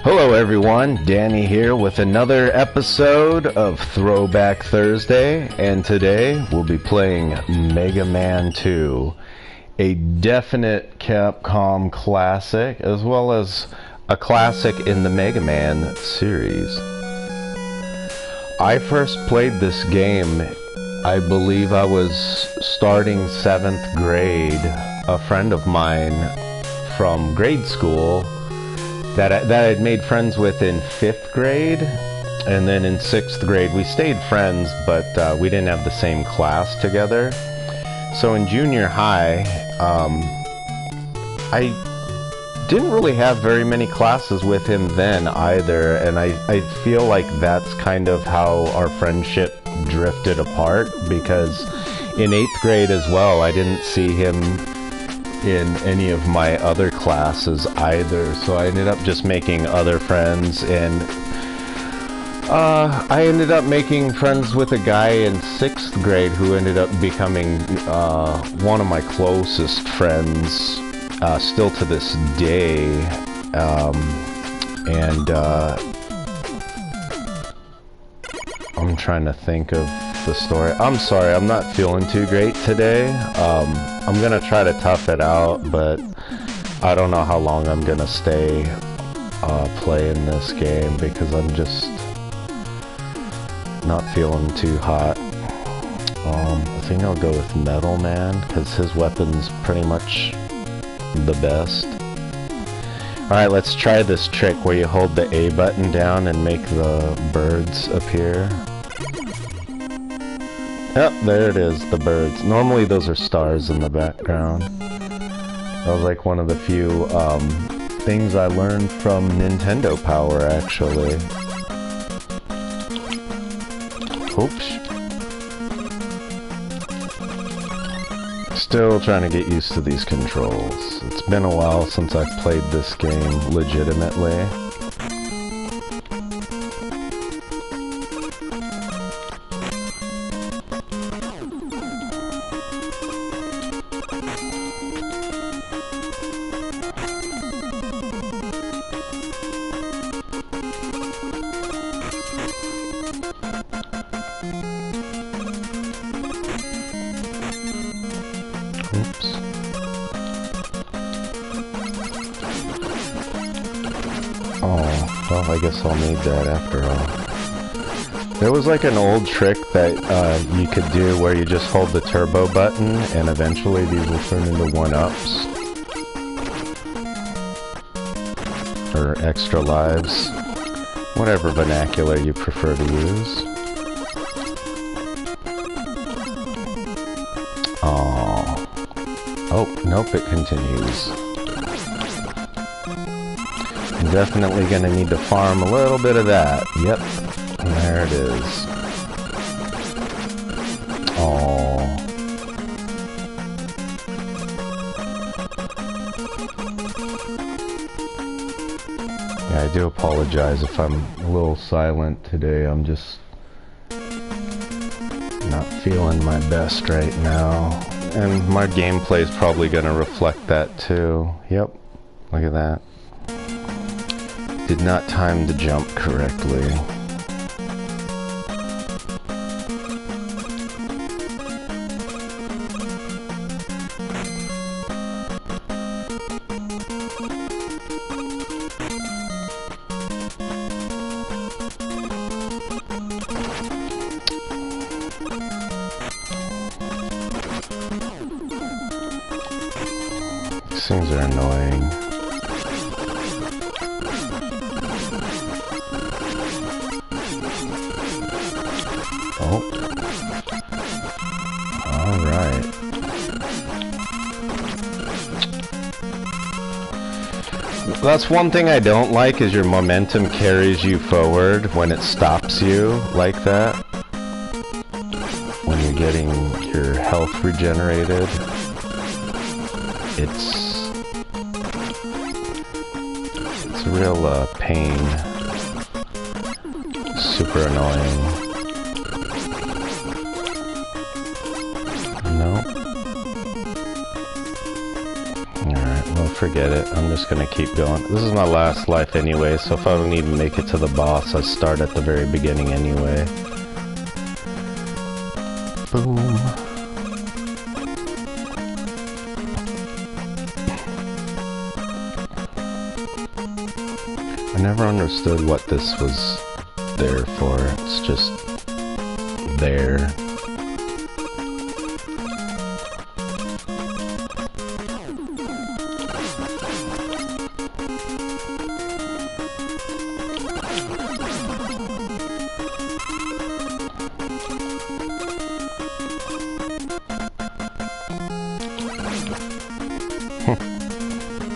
Hello everyone, Danny here with another episode of Throwback Thursday, and today we'll be playing Mega Man 2, a definite Capcom classic, as well as a classic in the Mega Man series. I first played this game, I believe I was starting 7th grade. A friend of mine from grade school that I had made friends with in 5th grade, and then in 6th grade we stayed friends, but we didn't have the same class together. So in junior high, I didn't really have very many classes with him then either, and I feel like that's kind of how our friendship drifted apart, because in 8th grade as well, I didn't see him in any of my other classes either, so I ended up just making other friends, and I ended up making friends with a guy in 6th grade who ended up becoming one of my closest friends still to this day, and I'm trying to think of the story. I'm sorry, I'm not feeling too great today. I'm gonna try to tough it out, but I don't know how long I'm gonna stay playing this game, because I'm just not feeling too hot. I think I'll go with Metal Man, because his weapon's pretty much the best. Alright, let's try this trick where you hold the A button down and make the birds appear. Yep, there it is, the birds. Normally those are stars in the background. That was like one of the few things I learned from Nintendo Power, actually. Oops. Still trying to get used to these controls. It's been a while since I've played this game legitimately. Oops. Oh, well, I guess I'll need that after all. There was like an old trick that you could do where you just hold the turbo button and eventually these will turn into 1-ups. Or extra lives. Whatever vernacular you prefer to use. Oh. Oh, nope, it continues. I'm definitely gonna need to farm a little bit of that. Yep, there it is. Oh. Yeah, I do apologize if I'm a little silent today. I'm just not feeling my best right now. And my gameplay is probably going to reflect that too. Yep, look at that. Did not time the jump correctly. These things are annoying. Oh. Alright. That's one thing I don't like, is your momentum carries you forward when it stops you like that. When you're getting your health regenerated. It's a real pain. Super annoying. No. Alright, well forget it. I'm just gonna keep going. This is my last life anyway, so if I don't even make it to the boss, I start at the very beginning anyway. Boom. I never understood what this was there for. It's just there.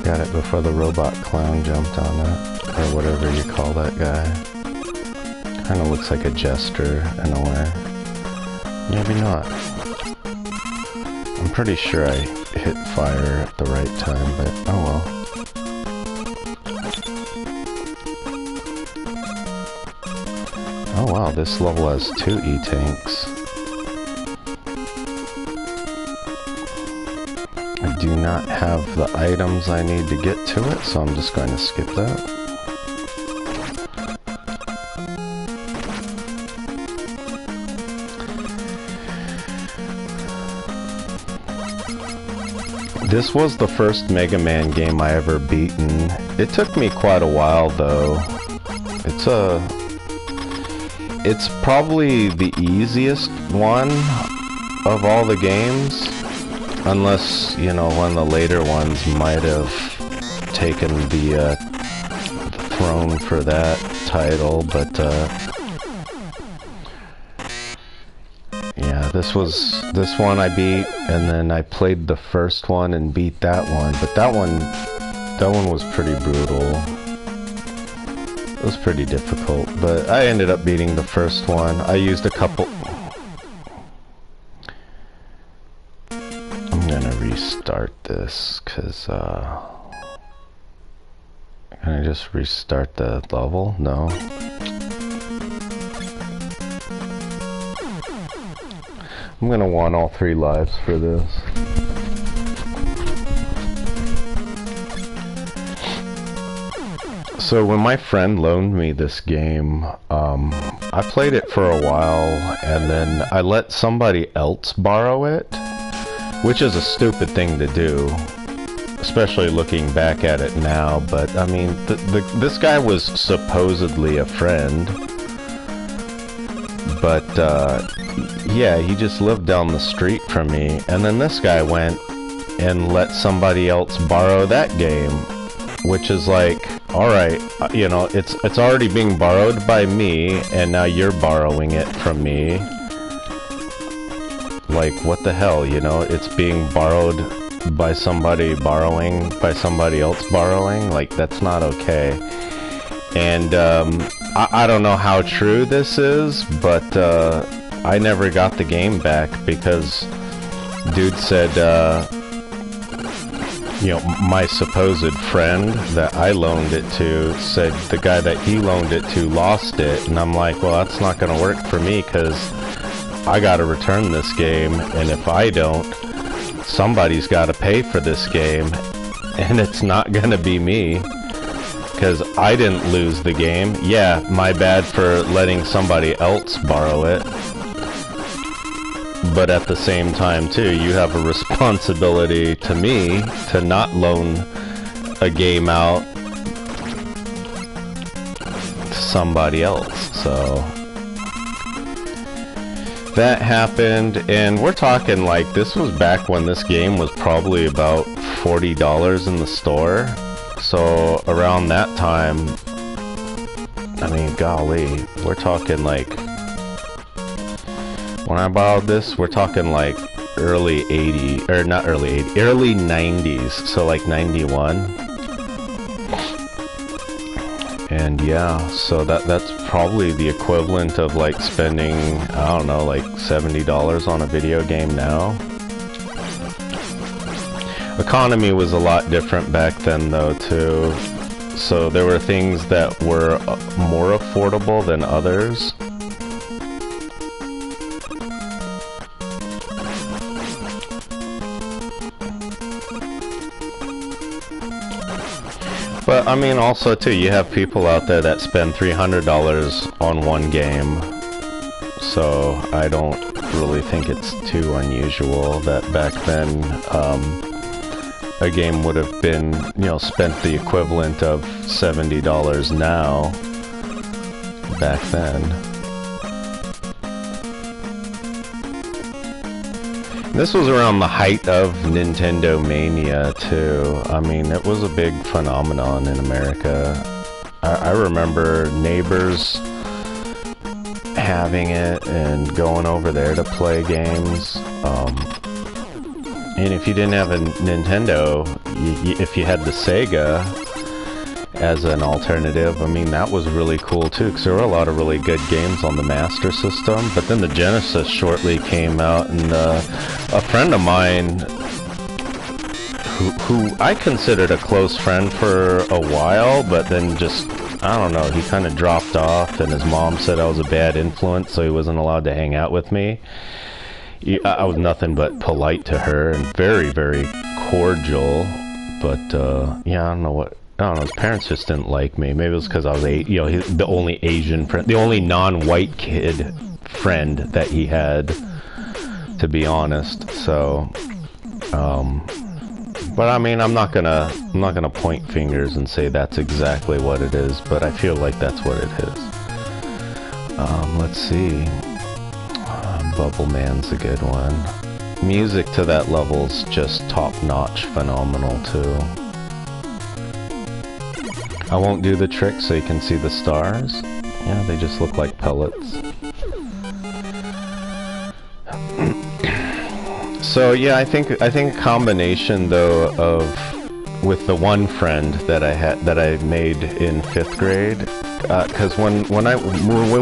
Got it before the robot clown jumped on it. Or whatever you call that guy. Kinda looks like a jester in a way. Maybe not. I'm pretty sure I hit fire at the right time, but oh well. Oh wow, this level has 2 E-tanks. I do not have the items I need to get to it, so I'm just going to skip that. This was the first Mega Man game I ever beaten. It took me quite a while though. It's probably the easiest one of all the games. Unless, you know, one of the later ones might have taken the throne for that title, but yeah, this one I beat, and then I played the first one and beat that one, but that one was pretty brutal. It was pretty difficult, but I ended up beating the first one. I used a couple... I'm gonna restart this, cause can I just restart the level? No. I'm gonna want all 3 lives for this. So when my friend loaned me this game, I played it for a while, and then I let somebody else borrow it, which is a stupid thing to do, especially looking back at it now. But I mean, this guy was supposedly a friend, but yeah, he just lived down the street from me, and then this guy went and let somebody else borrow that game, which is like, alright, you know, it's already being borrowed by me, and now you're borrowing it from me. Like, what the hell, you know? It's being borrowed by somebody borrowing, by somebody else borrowing. Like, that's not okay. And, I don't know how true this is, but, I never got the game back because dude said, you know, my supposed friend that I loaned it to said the guy that he loaned it to lost it, and I'm like, well, that's not gonna work for me because I gotta return this game, and if I don't, somebody's gotta pay for this game, and it's not gonna be me because I didn't lose the game. Yeah, my bad for letting somebody else borrow it. But at the same time, too, you have a responsibility to me to not loan a game out to somebody else. So that happened, and we're talking like this was back when this game was probably about $40 in the store. So around that time, I mean, golly, we're talking like, when I borrowed this, we're talking like early 80s, or not early 80s, early 90s, so like 91. And yeah, so that's probably the equivalent of like spending, I don't know, like $70 on a video game now. Economy was a lot different back then though too, so there were things that were more affordable than others. But I mean, also too, you have people out there that spend $300 on one game. So I don't really think it's too unusual that back then a game would have been, you know, spent the equivalent of $70 now back then. This was around the height of Nintendo Mania too. I mean, it was a big phenomenon in America. I remember neighbors having it and going over there to play games. And if you didn't have a Nintendo, if you had the Sega as an alternative, I mean, that was really cool too, because there were a lot of really good games on the Master System. But then the Genesis shortly came out, and a friend of mine, who I considered a close friend for a while, but then just, I don't know, he kind of dropped off, and his mom said I was a bad influence, so he wasn't allowed to hang out with me. I was nothing but polite to her and very, very cordial, but yeah, I don't know, his parents just didn't like me. Maybe it was because I was the only Asian friend, the only non-white kid friend that he had, to be honest. So, but I mean, I'm not gonna point fingers and say that's exactly what it is, but I feel like that's what it is. Let's see. Bubble Man's a good one. Music to that level's just top-notch, phenomenal too. I won't do the trick so you can see the stars. Yeah, they just look like pellets. So yeah, I think a combination though of with the one friend that I made in 5th grade, because when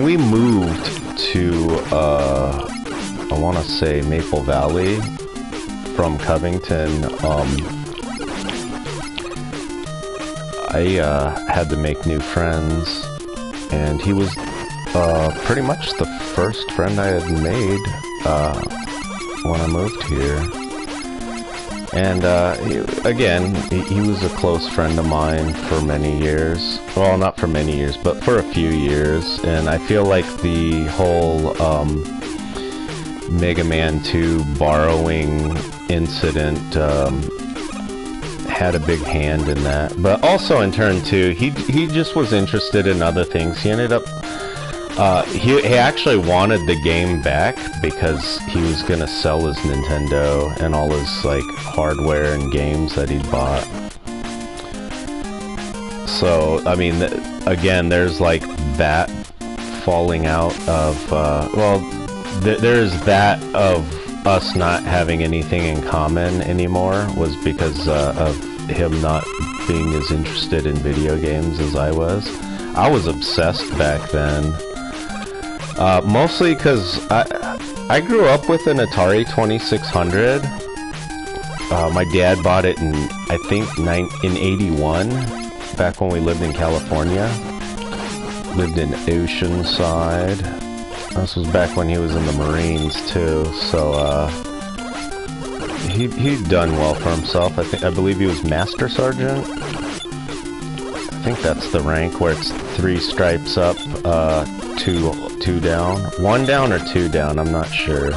we moved to I want to say Maple Valley from Covington, I had to make new friends, and he was pretty much the first friend I had made when I moved here. And he was a close friend of mine for many years. Well, not for many years, but for a few years. And I feel like the whole Mega Man 2 borrowing incident had a big hand in that. But also in turn too, he just was interested in other things. He ended up he actually wanted the game back because he was gonna sell his Nintendo and all his like hardware and games that he bought. So I mean, again, there's like that falling out of there's that of us not having anything in common anymore, was because of him not being as interested in video games as I was. I was obsessed back then. Mostly because I grew up with an Atari 2600. My dad bought it in, I think, in 81, back when we lived in California. Lived in Oceanside. This was back when he was in the Marines too, so he'd done well for himself. I believe he was Master Sergeant. I think that's the rank where it's 3 stripes up, 2 down. 1 down or 2 down, I'm not sure.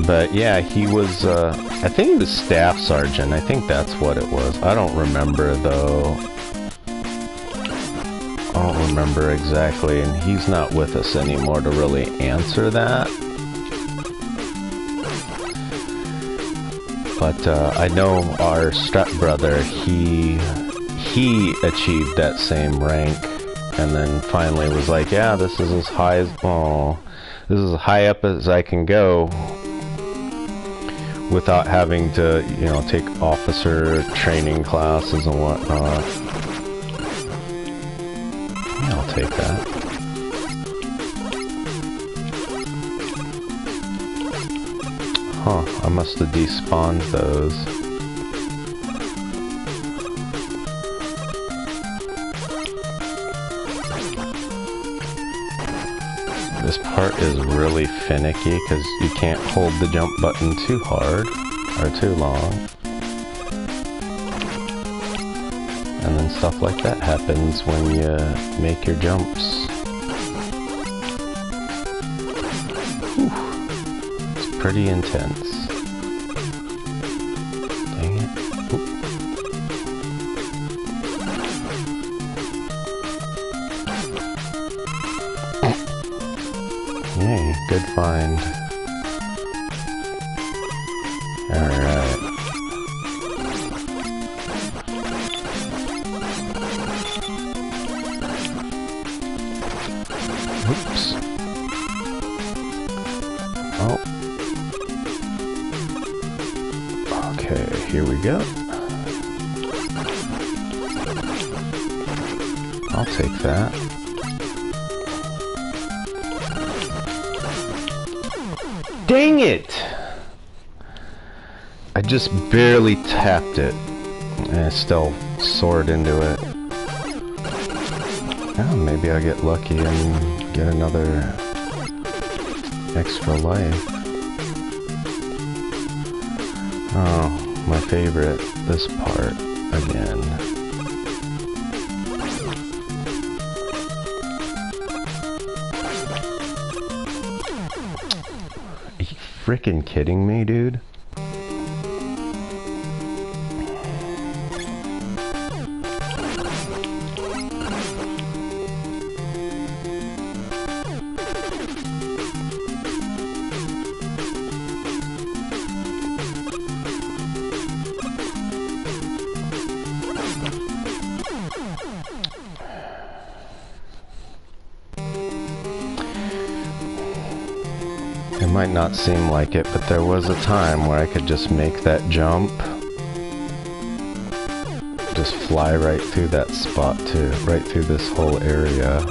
But yeah, he was, I think he was Staff Sergeant. I think that's what it was. I don't remember though. I don't remember exactly, and he's not with us anymore to really answer that. But I know our stepbrother, he achieved that same rank, and then finally was like, yeah, this is as high as, this is as high up as I can go, without having to, you know, take officer training classes and whatnot. Yeah, I'll take that. Huh, I must have despawned those. This part is really finicky because you can't hold the jump button too hard or too long. And then stuff like that happens when you make your jumps. Whew. It's pretty intense. Dang it. Oop. Yay, good find. Alright. Oops. Oh. Okay, here we go. I'll take that. Dang it! I just barely tapped it, and I still soared into it. Oh, maybe I'll get lucky and get another extra life. Oh, my favorite, this part again. Are you freaking kidding me, dude? It might not seem like it, but there was a time where I could just make that jump. Just fly right through that spot too, right through this whole area.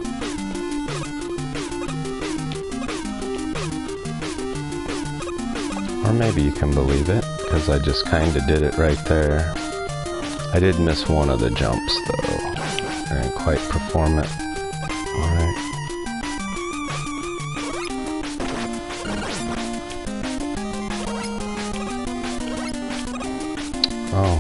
Or maybe you can believe it, because I just kinda did it right there. I did miss one of the jumps though. I didn't quite perform it. Alright. Oh.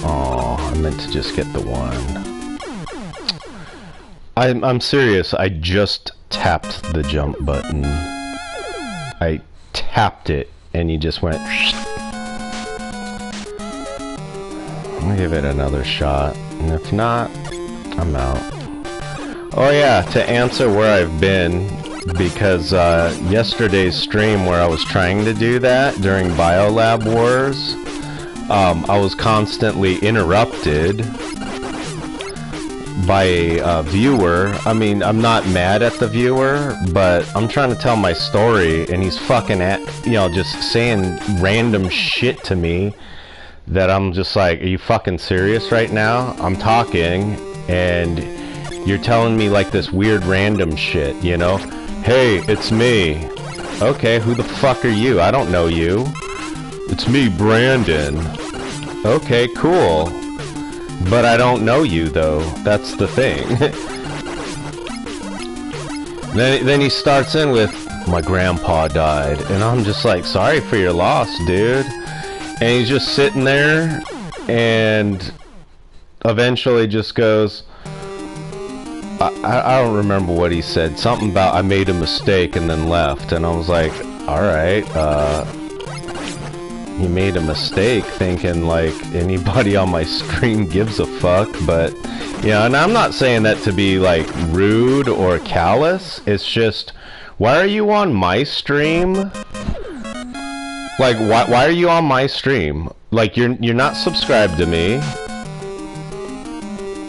Oh, I meant to just get the one. I'm serious, I just tapped the jump button. I tapped it and you just went. I'm gonna give it another shot, and if not, I'm out. Oh yeah, to answer where I've been, because yesterday's stream where I was trying to do that during Biolab Wars, I was constantly interrupted by a viewer. I mean, I'm not mad at the viewer, but I'm trying to tell my story and he's fucking just saying random shit to me that I'm just like, are you fucking serious right now? I'm talking and you're telling me like this weird random shit, you know? Hey, it's me. Okay, who the fuck are you? I don't know you. It's me, Brandon. Okay, cool. But I don't know you though. That's the thing. Then he starts in with, my grandpa died. And I'm just like, sorry for your loss, dude. And he's just sitting there and eventually just goes, I don't remember what he said. Something about I made a mistake and then left. And I was like, alright, he made a mistake, thinking like anybody on my stream gives a fuck. But, you know, and I'm not saying that to be like rude or callous. It's just, why are you on my stream? Like, why are you on my stream? Like, you're not subscribed to me.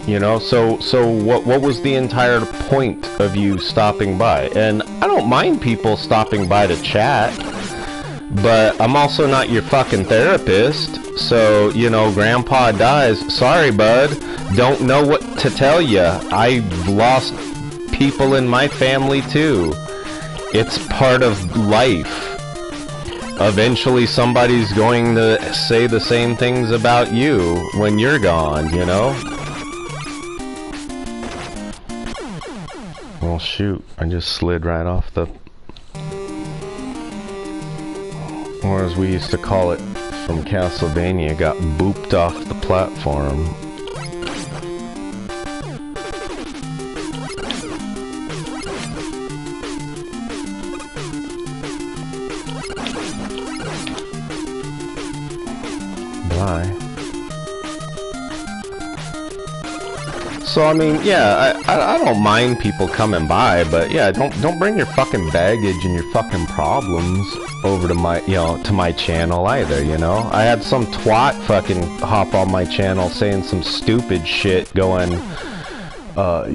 You know, so what was the entire point of you stopping by? And I don't mind people stopping by to chat, but I'm also not your fucking therapist. So, you know, grandpa dies. Sorry, bud. Don't know what to tell you. I've lost people in my family too. It's part of life. eventually somebody's going to say the same things about you when you're gone, you know? Well, shoot, I just slid right off the... Or as we used to call it from Castlevania, got booped off the platform. Bye. So I mean, yeah, I don't mind people coming by, but yeah, don't bring your fucking baggage and your fucking problems over to my, you know, to my channel either, you know? I had some twat fucking hop on my channel saying some stupid shit going,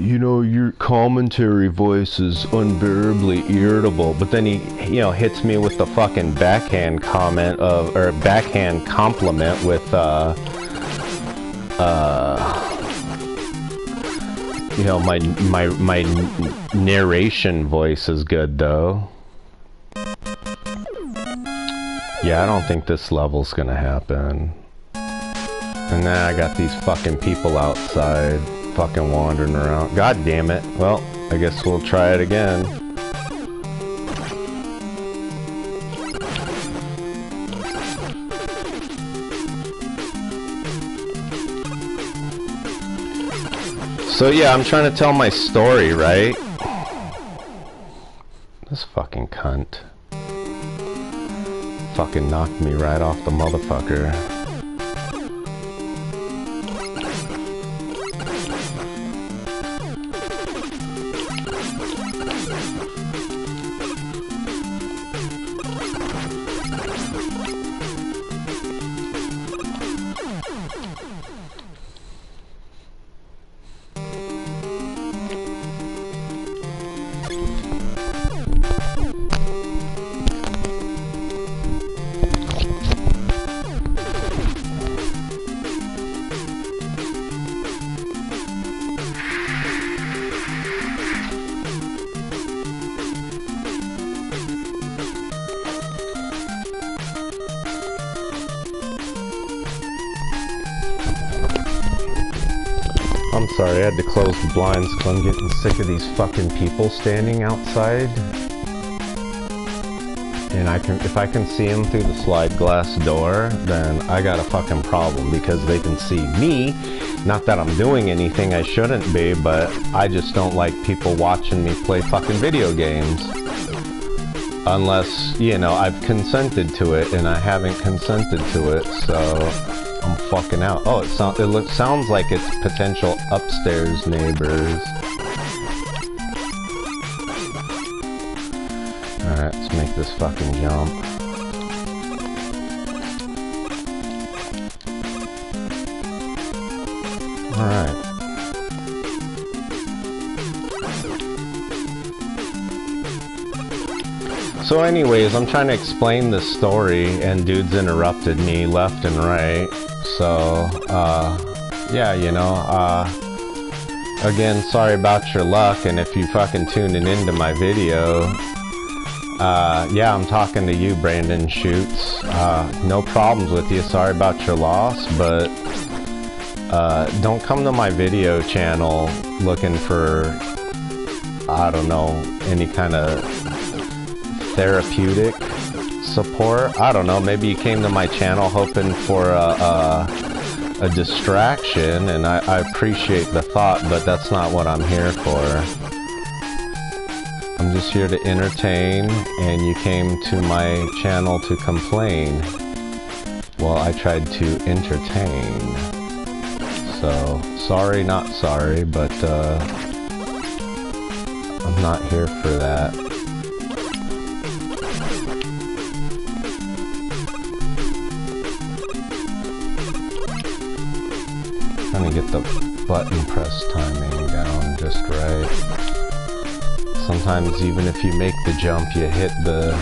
you know, your commentary voice is unbearably irritable, but then he, you know, hits me with the fucking backhand comment of, or backhand compliment with, you know, my narration voice is good though. Yeah, I don't think this level's gonna happen. And now I got these fucking people outside fucking wandering around. God damn it. Well, I guess we'll try it again. So yeah, I'm trying to tell my story, right? This fucking cunt fucking knocked me right off the motherfucker. I'm sorry, I had to close the blinds because I'm getting sick of these fucking people standing outside. And if I can see them through the slide glass door, then I got a fucking problem because they can see me. Not that I'm doing anything I shouldn't be, but I just don't like people watching me play fucking video games. Unless, you know, I've consented to it, and I haven't consented to it, so I'm fucking out. Oh, it sounds like it's potential upstairs neighbors. Alright, let's make this fucking jump. Alright. So anyways, I'm trying to explain this story, and dudes interrupted me left and right. So, yeah, you know, again, sorry about your luck, and if you fucking tuning into my video, yeah, I'm talking to you, Brandon Schutz. No problems with you, sorry about your loss, but, don't come to my video channel looking for, I don't know, any kind of therapeutic support. I don't know, maybe you came to my channel hoping for a distraction, and I appreciate the thought, but that's not what I'm here for. I'm just here to entertain, and you came to my channel to complain. Well, I tried to entertain. So, sorry, not sorry, but I'm not here for that. Trying to get the button press timing down just right. Sometimes even if you make the jump, you hit the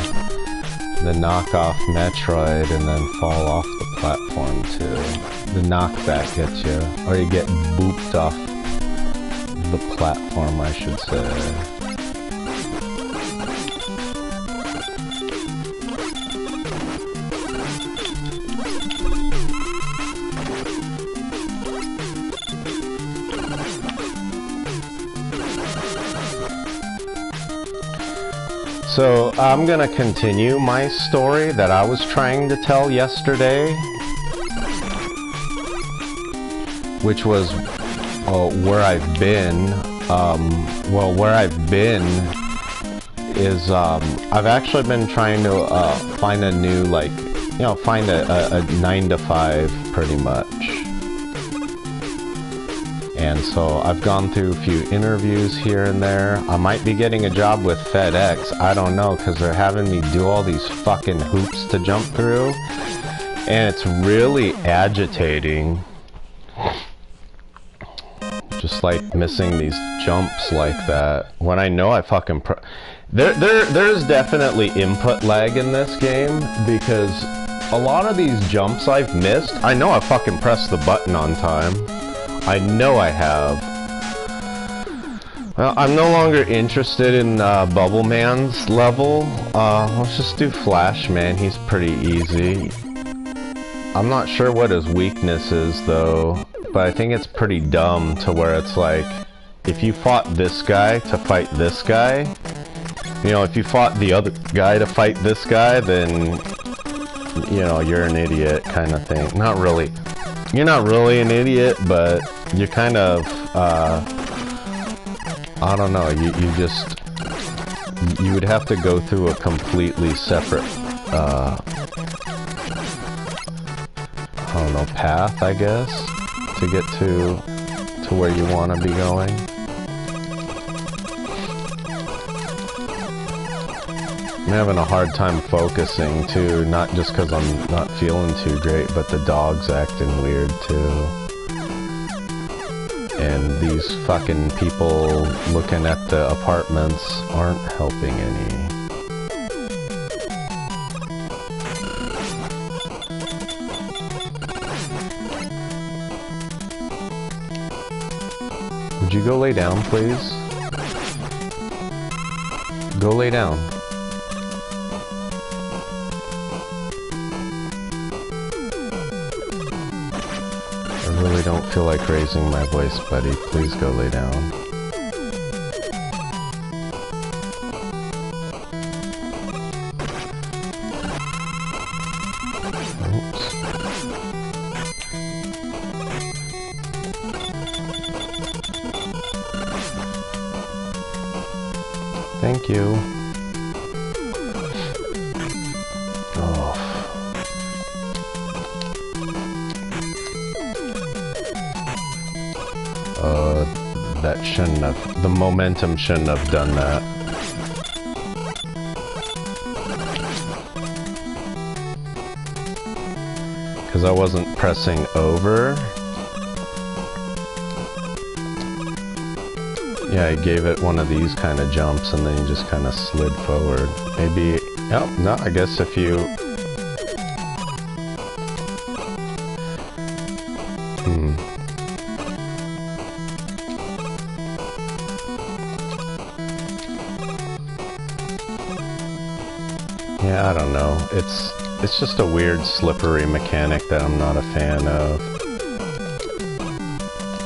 knockoff Metroid and then fall off the platform too. The knockback gets you, or you get booped off the platform, I should say. So I'm gonna continue my story that I was trying to tell yesterday, which was where I've been. Well, where I've been is I've actually been trying to find a new, like, you know, find a 9 to 5 pretty much. And so I've gone through a few interviews here and there. I might be getting a job with FedEx. I don't know, because they're having me do all these fucking hoops to jump through. And it's really agitating. Just like missing these jumps like that. When I know I fucking... There's definitely input lag in this game, because a lot of these jumps I've missed, I know I fucking pressed the button on time. I know I have. Well, I'm no longer interested in Bubble Man's level. Let's just do Flash Man. He's pretty easy. I'm not sure what his weakness is though, but I think it's pretty dumb to where it's like, if you fought this guy to fight this guy, you know, if you fought the other guy to fight this guy, then, you know, you're an idiot kind of thing. Not really. You're not really an idiot, but you're kind of, I don't know, you would have to go through a completely separate, I don't know, path, I guess, to get to where you want to be going. I'm having a hard time focusing too, not just because I'm not feeling too great, but the dog's acting weird too. And these fucking people looking at the apartments aren't helping any. Would you go lay down, please? Go lay down. I really don't feel like raising my voice, buddy. Please go lay down. Oops. Thank you. That shouldn't have, the momentum shouldn't have done that. Because I wasn't pressing over. Yeah, I gave it one of these kind of jumps and then you just kind of slid forward. Maybe, oh, no, I guess if you... Yeah, I don't know. It's just a weird slippery mechanic that I'm not a fan of.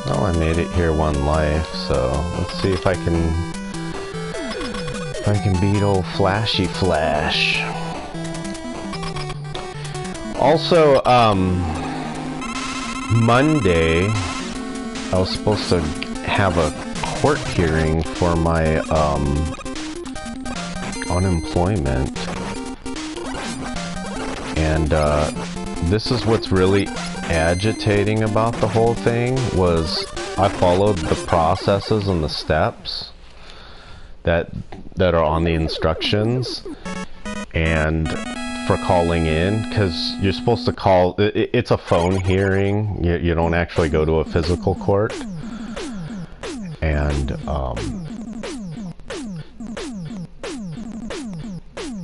Well, I made it here one life, so let's see if I can beat old Flashy Flash. Also, Monday I was supposed to have a court hearing for my unemployment. And this is what's really agitating about the whole thing, was I followed the processes and the steps that are on the instructions, and for calling in, because you're supposed to call, it's a phone hearing, you don't actually go to a physical court, and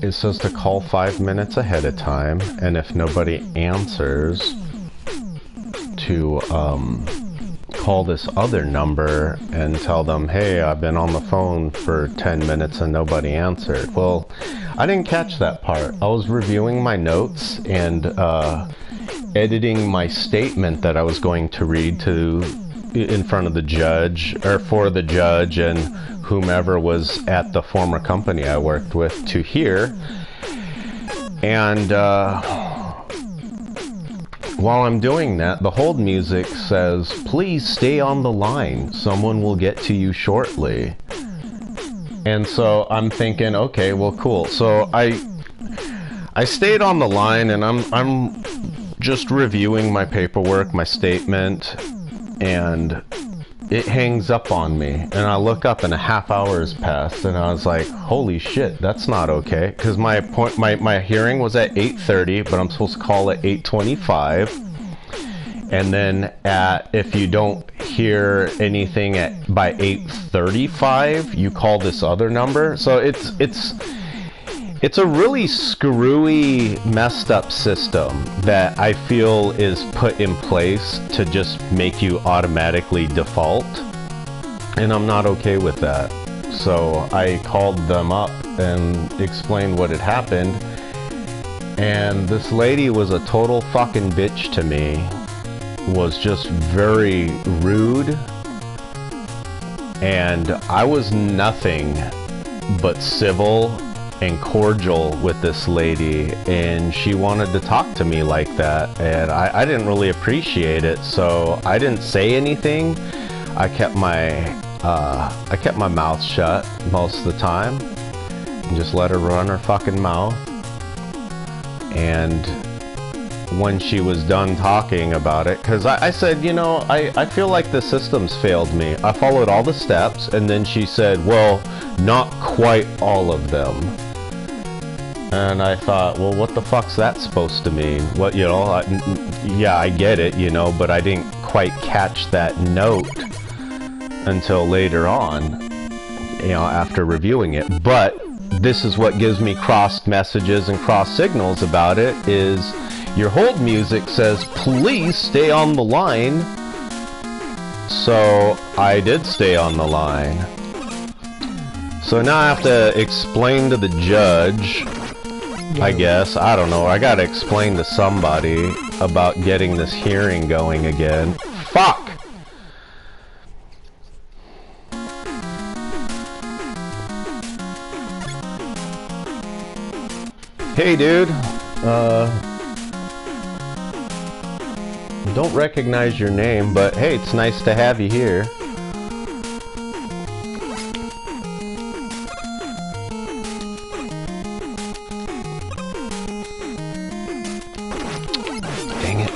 it says to call 5 minutes ahead of time, and if nobody answers, to call this other number and tell them, hey, I've been on the phone for 10 minutes and nobody answered. Well, I didn't catch that part. I was reviewing my notes and editing my statement that I was going to read to in front of the judge, or for the judge and whomever was at the former company I worked with to hear. And while I'm doing that, the hold music says, "Please stay on the line. Someone will get to you shortly." And so I'm thinking, okay, well, cool. So I stayed on the line, and I'm just reviewing my paperwork, my statement, and it hangs up on me. And I look up, and a half hour has passed, and I was like, holy shit, that's not okay. Because my hearing was at 8:30, but I'm supposed to call at 8:25. And then if you don't hear anything by 8:35, you call this other number. So it's a really screwy, messed up system that I feel is put in place to just make you automatically default. And I'm not okay with that. So I called them up and explained what had happened. And this lady was a total fucking bitch to me. Was just very rude. And I was nothing but civil and cordial with this lady, and she wanted to talk to me like that, and I didn't really appreciate it, so I didn't say anything. I kept my mouth shut most of the time and just let her run her fucking mouth. And when she was done talking about it, because I said, you know, I feel like the system's failed me. I followed all the steps, and then she said, well, not quite all of them. And I thought, well, what the fuck's that supposed to mean? What, you know, yeah, I get it, you know, but I didn't quite catch that note until later on, you know, after reviewing it. But this is what gives me crossed messages and crossed signals about it, is your hold music says, please stay on the line. So I did stay on the line. So now I have to explain to the judge, I guess, I don't know, I gotta explain to somebody about getting this hearing going again. Fuck! Hey dude, don't recognize your name, but hey, it's nice to have you here. Dang it.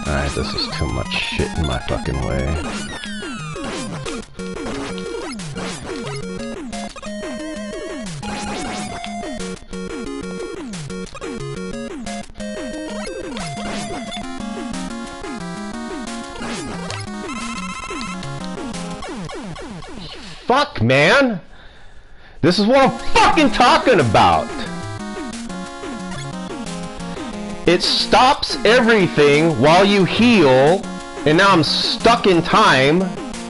Alright, this is too much shit in my fucking way. Fuck, man! This is what I'm fucking talking about! It stops everything while you heal, and now I'm stuck in time,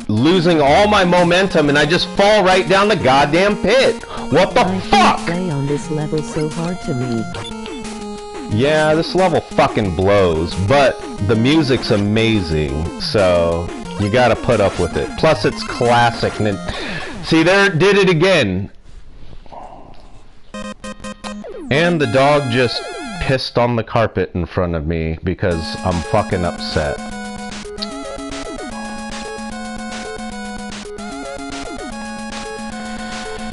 losing all my momentum, and I just fall right down the goddamn pit! What the fuck?! Play on this level so hard to me. Yeah, this level fucking blows, but the music's amazing, so you gotta put up with it. Plus, it's classic. See, there, did it again. And the dog just pissed on the carpet in front of me because I'm fucking upset.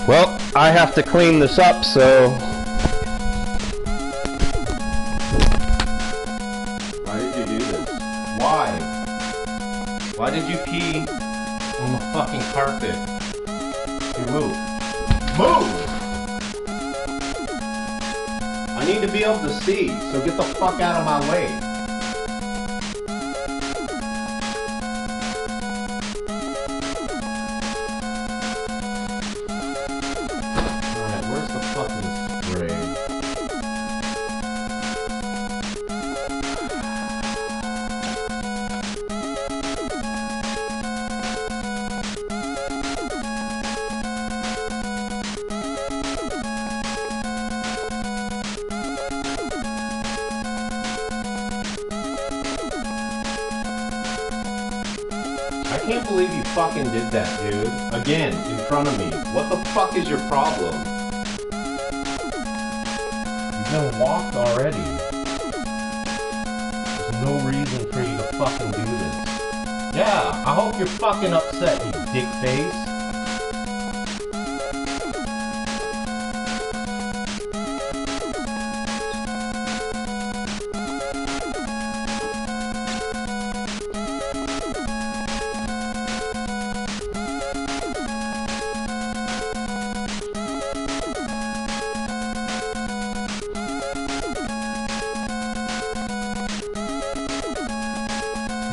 Well, I have to clean this up, so... Why did you do this? Why? Why did you pee on the fucking carpet? Hey, move. Move! I need to be able to see, so get the fuck out of my way. Alright, where's the fucking spray? believe you fucking did that, dude. Again, in front of me. What the fuck is your problem? You've been walked already. There's no reason for you to fucking do this. Yeah, I hope you're fucking upset, you dick face.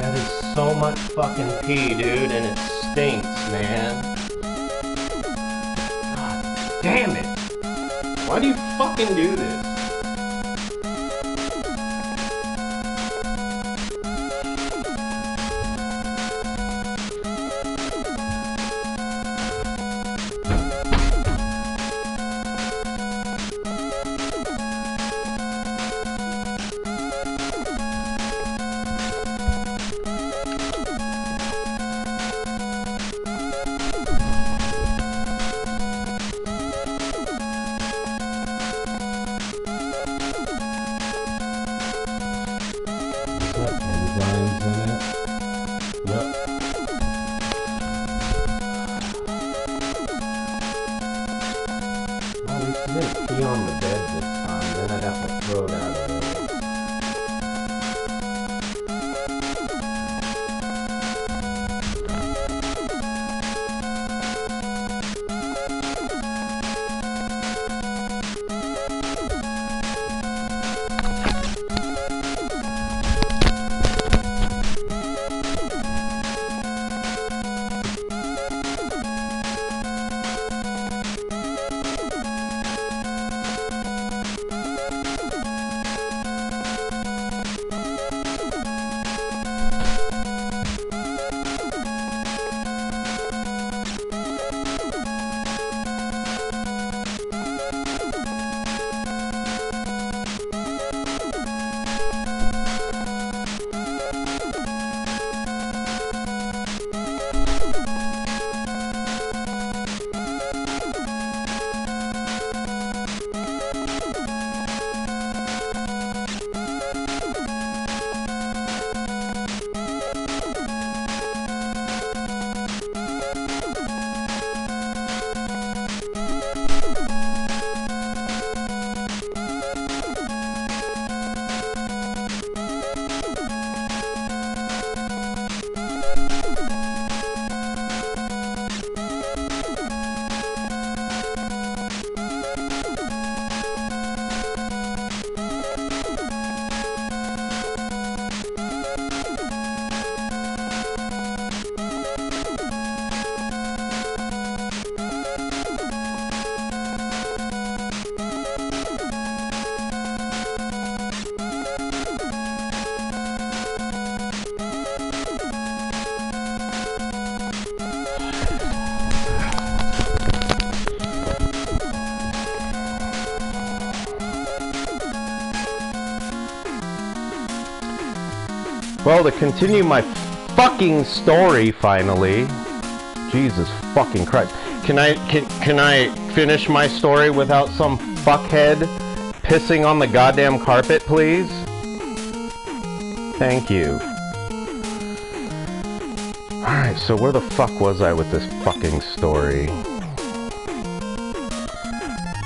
That is so much fucking pee, dude, and it stinks, man. God damn it! Why do you fucking do this? Enzymes in it. Yep. Well, at least you didn't pee on the bed this time, then I'd have to throw that away. Well, to continue my fucking story, finally. Jesus fucking Christ. Can I finish my story without some fuckhead pissing on the goddamn carpet, please? Thank you. Alright, so where the fuck was I with this fucking story?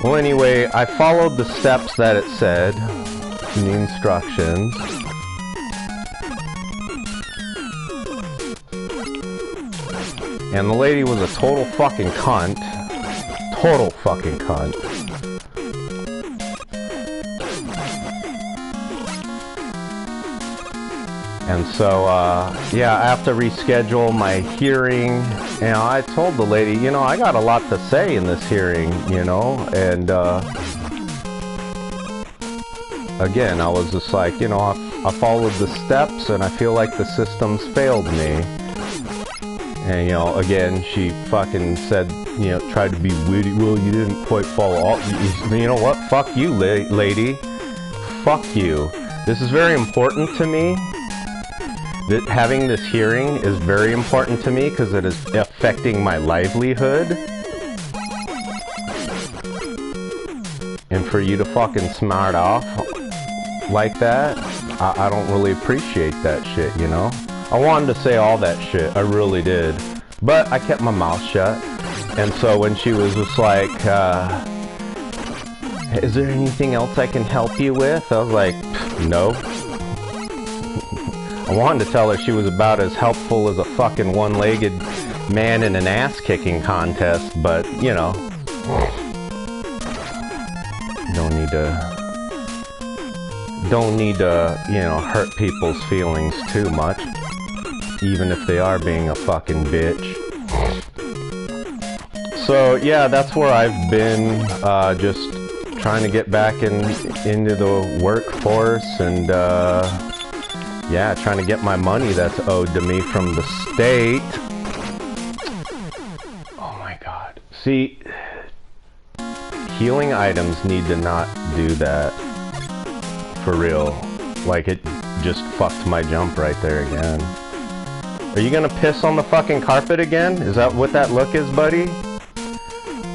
Well, anyway, I followed the steps that it said in the instructions. And the lady was a total fucking cunt. Total fucking cunt. And so, yeah, I have to reschedule my hearing. And I told the lady, you know, I got a lot to say in this hearing, you know, and, again, I was just like, you know, I followed the steps and I feel like the system's failed me. And, you know, again, she fucking said, you know, tried to be witty. Well, you didn't quite follow all. You know what? Fuck you, lady. Fuck you. This is very important to me. having this hearing is very important to me because it is affecting my livelihood. And for you to fucking smart off like that, I don't really appreciate that shit, you know? I wanted to say all that shit, I really did. But I kept my mouth shut. And so when she was just like, is there anything else I can help you with? I was like, no. I wanted to tell her she was about as helpful as a fucking one-legged man in an ass-kicking contest, but, you know. Don't need to, you know, hurt people's feelings too much, even if they are being a fucking bitch. So yeah, that's where I've been, just trying to get back into the workforce and yeah, trying to get my money that's owed to me from the state. Oh my god. See, healing items need to not do that. For real. Like, it just fucked my jump right there again. Are you gonna piss on the fucking carpet again? Is that what that look is, buddy?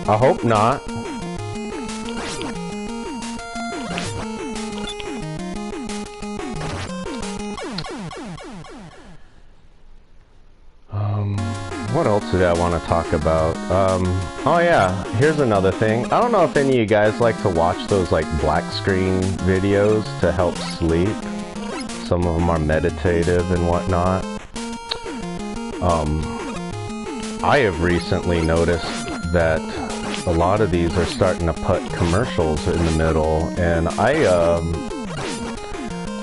I hope not. What else did I want to talk about? Oh yeah, here's another thing. I don't know if any of you guys like to watch those like black screen videos to help sleep. Some of them are meditative and whatnot. I have recently noticed that a lot of these are starting to put commercials in the middle, and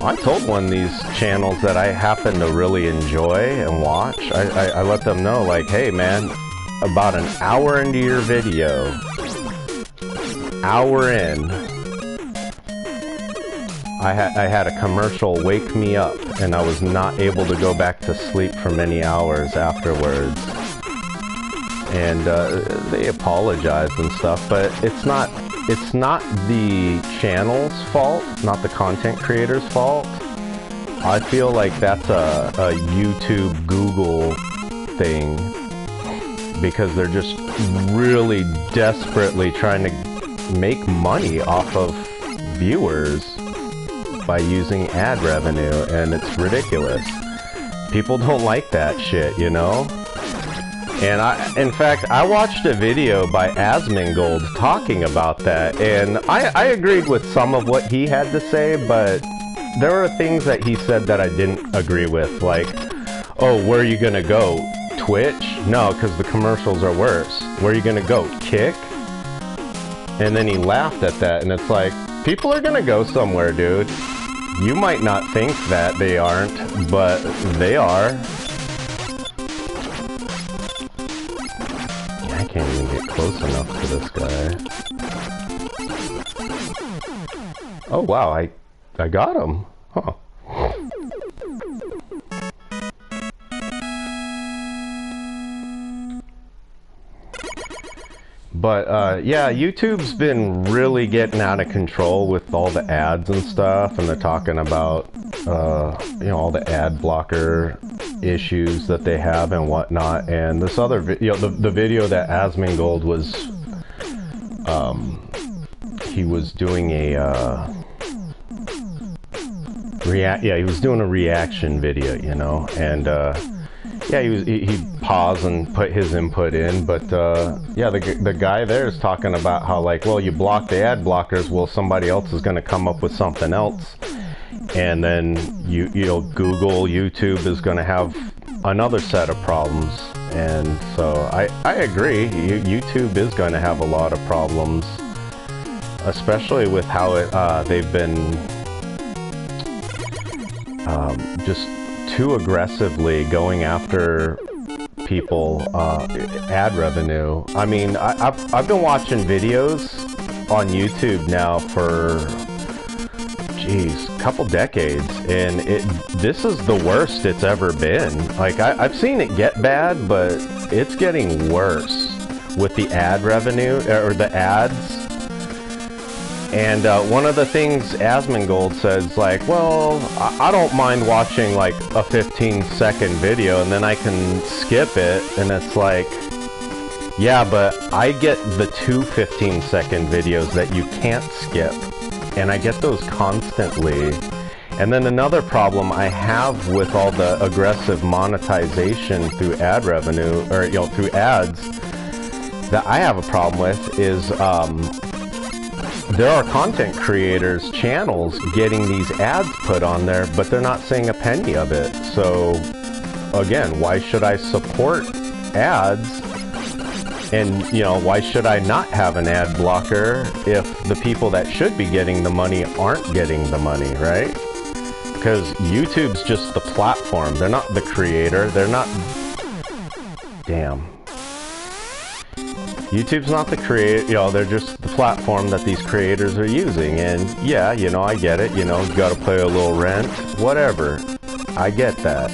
I told one of these channels that I happen to really enjoy and watch. I let them know, like, hey man, about an hour into your video, hour in, I had a commercial wake me up, and I was not able to go back to sleep for many hours afterwards. And they apologized and stuff, but it's not the channel's fault, not the content creator's fault. I feel like that's a YouTube, Google thing, because they're just really desperately trying to make money off of viewers by using ad revenue, and it's ridiculous. People don't like that shit, you know? And in fact, I watched a video by Asmongold talking about that, and I agreed with some of what he had to say, but there were things that he said that I didn't agree with, like, oh, where are you gonna go? Twitch? No, because the commercials are worse. Where are you gonna go? Kick? And then he laughed at that, and it's like, people are gonna go somewhere, dude. You might not think that they aren't, but they are. I can't even get close enough to this guy. Oh wow, I got him. Huh. But yeah, YouTube's been really getting out of control with all the ads and stuff, and they're talking about you know, all the ad blocker issues that they have and whatnot. And this other video, the video that Asmongold was he was doing a he was doing a reaction video, you know, and yeah, he paused and put his input in, but yeah, the guy there is talking about how, like, well, you block the ad blockers, well, somebody else is going to come up with something else, and then you know, Google, YouTube is going to have another set of problems. And so I agree, YouTube is going to have a lot of problems, especially with how they've been just too aggressively going after people, ad revenue. I mean, I've been watching videos on YouTube now for, geez, a couple decades, and this is the worst it's ever been. Like, I've seen it get bad, but it's getting worse with the ad revenue, or the ads. And one of the things Asmongold says, like, well, I don't mind watching like a 15-second video and then I can skip it. And it's like, yeah, but I get the 2 15-second videos that you can't skip. And I get those constantly. And then another problem I have with all the aggressive monetization through ad revenue, or, you know, through ads, that I have a problem with is, there are content creators' channels getting these ads put on there, but they're not seeing a penny of it. So, again, why should I support ads? And, you know, why should I not have an ad blocker if the people that should be getting the money aren't getting the money, right? Because YouTube's just the platform. They're not the creator. They're not... Damn. YouTube's not the creator, you know, they're just the platform that these creators are using. And yeah, you know, I get it, you know, you gotta pay a little rent, whatever. I get that.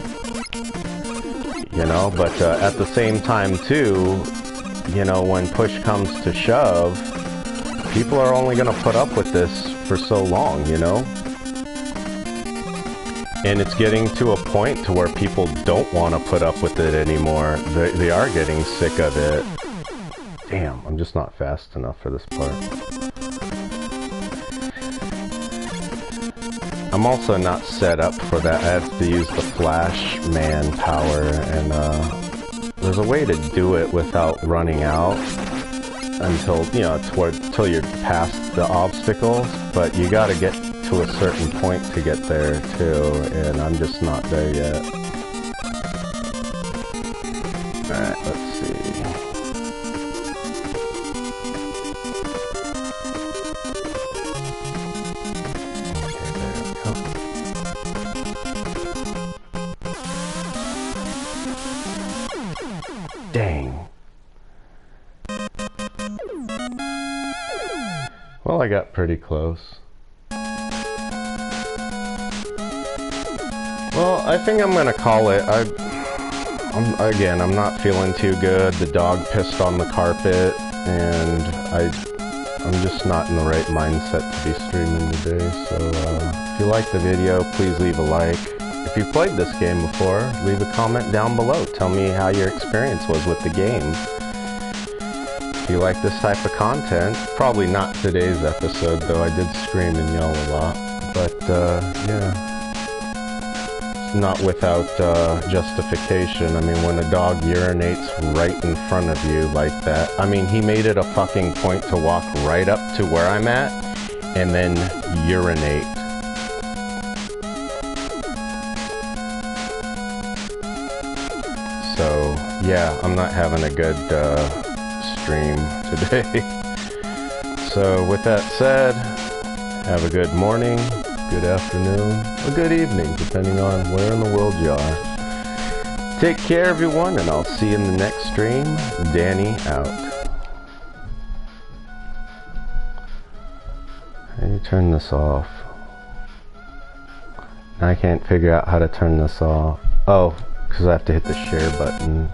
You know, but at the same time too, you know, when push comes to shove, people are only gonna put up with this for so long, you know? And it's getting to a point to where people don't want to put up with it anymore. They are getting sick of it. Damn, I'm just not fast enough for this part. I'm also not set up for that. I have to use the Flash Man power, and there's a way to do it without running out until, you know, till you're past the obstacles, but you gotta get to a certain point to get there too, and I'm just not there yet. Alright, let's see. Dang. Well, I got pretty close. Well, I think I'm gonna call it. I'm not feeling too good. The dog pissed on the carpet, and I'm just not in the right mindset to be streaming today. So, if you like the video, please leave a like. If you've played this game before, leave a comment down below. Tell me how your experience was with the game. If you like this type of content, probably not today's episode, though I did scream and yell a lot. But, yeah. It's not without justification. I mean, when a dog urinates right in front of you like that, I mean, he made it a fucking point to walk right up to where I'm at and then urinate. So, yeah, I'm not having a good stream today. So, with that said, have a good morning, good afternoon, or good evening, depending on where in the world you are. Take care, everyone, and I'll see you in the next stream. Danny out. How do you turn this off? I can't figure out how to turn this off. Oh, because I have to hit the share button.